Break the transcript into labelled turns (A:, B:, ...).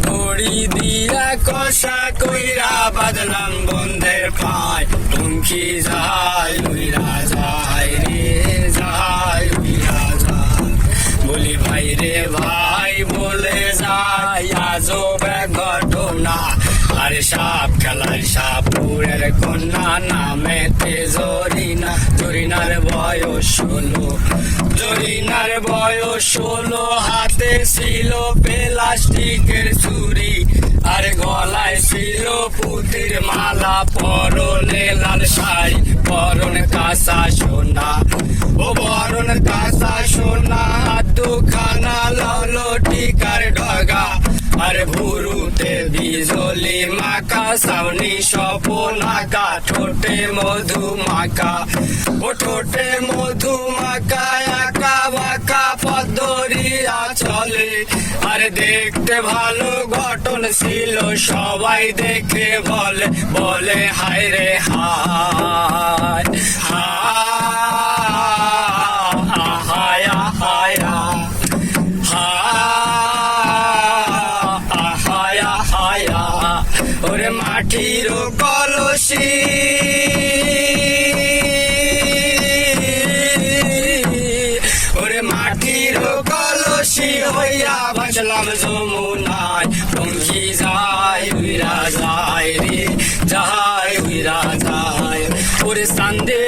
A: দড়ি দিয়া কষা কইরা বাদলাম বন্ধের পায়, পঙ্খী যায় উইরা যায় রে যায় উইরা যায়। বলি ভাই রে ভাই বলে যায় আজব এক ঘটনা, আরে সাপ খেলায় সাপুরের কন্যা নামেতে জরিনা, জরিনার বয়স 16, জরিনার বয়স 16, হাতে ছিল প্লাস্টিকের ছুরি, আর গলায় ছিল পুতির মালা, পরনে লাল শাড়ি পরন কাঁচা সোনা, ও বরণ কাঁচা সোনা, দুখানা লালো টিকার ডগা, আর ভুরুতে বিজলি মাকা, সাউনি স্বপনাকা, ঠোঁটে মধু মাকা, ও ঠোঁটে মধু মাকা, আঁকা বাঁকা পদরিয়া চলে, আর দেখতে ভালো গঠন ছিল, সবাই দেখে বলে বলে হায় রে হায় হায় হায় হায়, ওরে মাটির কলসি ওরে মাটির কলসি হইয়া বাঁচলাম যমুনায়, পঙ্খী যায় উইরা যায় রে যায় উইরা যায়। ওরে চাঁদে